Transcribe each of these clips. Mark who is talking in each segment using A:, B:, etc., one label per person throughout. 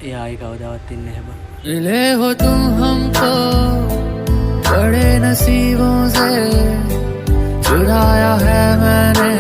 A: එයා ආයි කවදාවත් ඉන්නේ නැහැ බං.
B: मिले हो तुम हमको बड़े नसीबों से चुराया है मैंने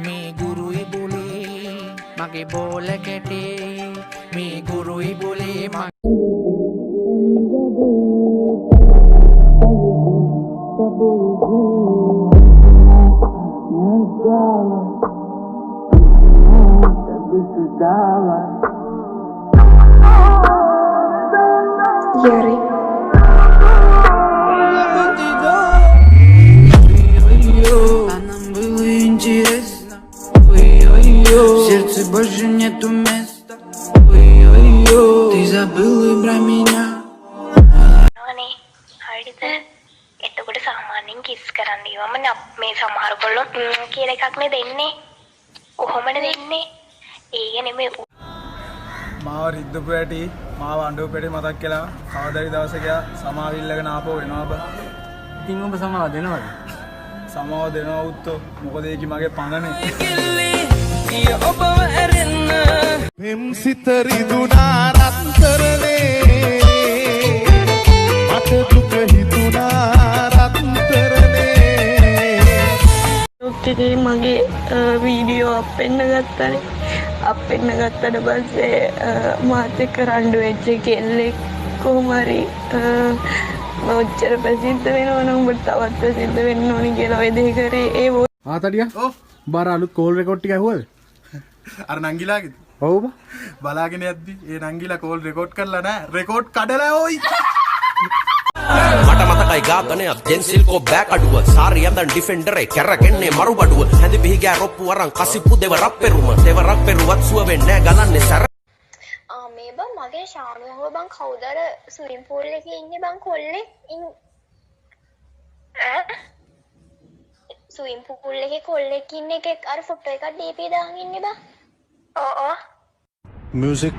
C: මේ ගුරුයි බුලේ මගේ බෝල කැටේ මේ ගුරුයි බුලේ
D: Yuri.
B: Сердце больше нету места. Ты забыла про меня.
D: අනේ හරිද? එතකොට සාමාන්‍යයෙන් කිස් කරන්න ඉවම මේ සමහර කොල්ලෝ කියලා එකක් නේ දෙන්නේ. කොහොමද දෙන්නේ? ඒක නෙමෙයි.
E: මාව රිද්දපු ඇටි මාව අඬව පෙටි මතක් කළා. කවදාරි දවසක සමාවිල්ලගෙන ආපහු එනවා බා.
A: ඉතින් ඔබ සමාව දෙනවද?
E: සමාව දෙනවා උත්තෝ. මොකද ඒකි මගේ පණනේ.
C: ඔබව ඇරෙන්න
F: පෙම් සිත රිදුනා රත්තරනේ මට දුක හිතුනා රත්තරනේ
G: ඔක්කේ මගේ වීඩියෝ අපෙන්න ගත්තානේ අපෙන්න ගත්තට පස්සේ මාත් එක්ක රණ්ඩු වෙච්ච කෙල්ලෙක් කොහොම හරි ඔච්චර ප්‍රසිද්ධ වෙනවා නම් ඔබට තවත් ප්‍රසිද්ධ වෙන්න ඕනි කියලා ඔය දෙය කරේ ඒ
E: ආතඩිය ඔව් බාර අලුත් කෝල් රෙකෝඩ් ටික ඇහුවද අර නංගිලාගේද ඔව් බලාගෙන යද්දි ඒ නංගිලා කෝල් රෙකෝඩ් කරලා නැහැ රෙකෝඩ් කඩලා ඕයි
H: මට මතකයි ඝාතනයක් ජෙන්සිල්කෝ බෑක් අඩුව සාරි යන්දන් ඩිෆෙන්ඩර් එක කැරකෙන්නේ මරු බඩුව හැඳි පිහිගෑ රොප්පු අරන් කසිප්පු දෙවරක් පෙරුම දෙවරක් පෙරුවත් සුව වෙන්නේ ගලන්නේ සැර
D: මේ බං මගේ ශානු යහුව බං කවුද අර ස්විම් පූල් එකේ ඉන්නේ බං කොල්ලෙක් ස්විම් පූල් එකේ කොල්ලෙක් ඉන්න එකෙක් අර ෆොටෝ එකක් DP දාගෙන ඉන්නේ බං. ඔව්
F: music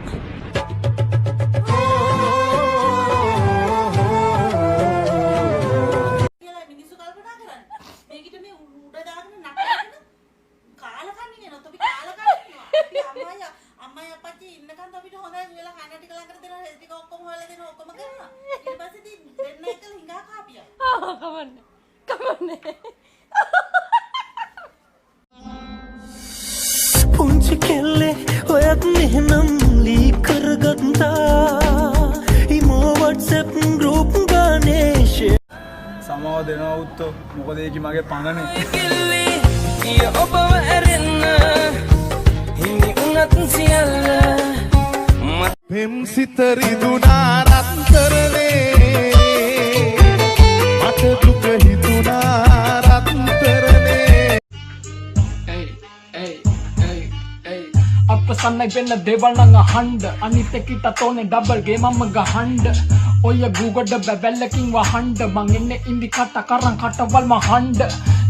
B: පුංචි කෙල්ලේ ඔයත් මෙහෙනම් ලී කරගත්තා ඉමෝ WhatsApp group ගානේ
E: සමාව දෙනවා උත්තෝ. මොකද ඒකි මගේ පණනේ.
C: ඔබව ඇරෙන්න හිමි උනත් සියල්ල
F: පෙම් සිත රිදුනා රත්තරනේ මට දුක හිතුනා රත්තරනේ
I: අපසන්නයි වෙන්න දේවල් නම් අහන්න අනිත් එකට තෝනේ ඩබල් ගේම් අම්ම ගහන්න ඔය ගූගඩ බැබැල්ලකින් වහන්න මං එන්නේ ඉන්දි කට කරන් කටවල් මහන්න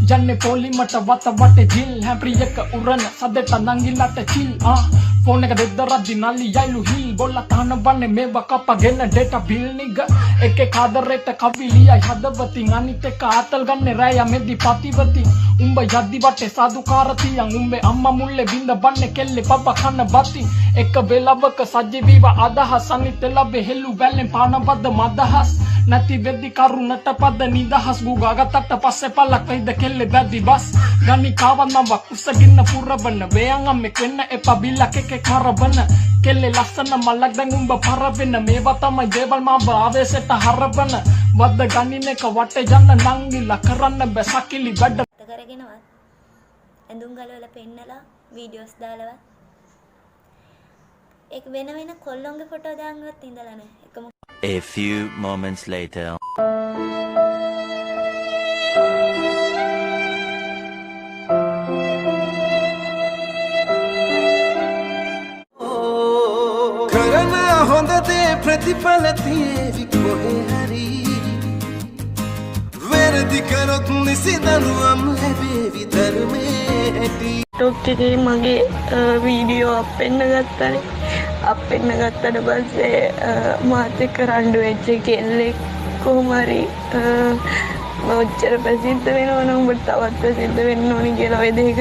I: යන්නේ පොලිමට වත වටේ ජිල් හැප්‍රියක උරන සදෙට නංගිලට චිල් ෆෝන් එක දෙද්දරක් දිනල්ලි යයිලු හිල් බොල්ල තහන බන්නේ මේව කපගෙන ඩේටා බිල් නිග එකේ කාදරෙට කවිලියයි හදවතින් අනිත් එක ආතල් ගන්නේ රෑය මෙදි පතිවති උඹ යද්දි වටේ සාදුකාරතියන් උඹේ අම්මා මුල්ලේ බින්ද බන්නේ කෙල්ලේ පප්පා කන්න බති එක වෙලවක සජීවීව අදහස් අනිත් ලැබෙ හෙල්ලු බැල්ලෙන් පානබද්ද මදහස් නැති වෙද්දි කරුණට පද නිදහස් ගුගාගත්තට පස්සේ පල්ලක් වෙයිද කෙල්ලේ බැද්දි බස් ගනි කාවන්න වකුසගින්න පුරබන වේයන් අම්මෙක් වෙන්න එපා බිල්ලක් එකේ කරබන කෙල්ලේ ලස්සන මල්ලක් දැන් උඹ පරවෙන්න මේවා තමයි දේවල් මාව ආවේශයට හරබන වද්ද ගනින එක වටේ යන්න නංගිලා කරන්න බෑ සකිලි වැඩ
D: කරගෙනවත් ඇඳුම් ගලවලා පෙන්නලා වීඩියෝස් දාලවත් ඒක වෙන වෙන කොල්ලොන්ගේ ෆොටෝ දාන්නවත් ඉඳලා නැහැ එකම
J: A few moments later
B: කරන හොඳ දේ ප්‍රතිඵල තියේවි කොහේ හරි වැරදි කරොත් නිසි දනුවම් ලැබේවි ධර්මයේ හැටි
G: ටොක් එකේ මගේ වීඩියෝ අපෙන්න ගත්තනේ. අපෙන්න ගත්තට පස්සේ මාත් එක්ක රණ්ඩු වෙච්ච කෙල්ලෙක් කොහොම හරි ඔච්චර ප්‍රසිද්ධ වෙනවනම් උඹට තවත් ප්‍රසිද්ධ වෙන්න ඕනි කියලා ඔය දෙක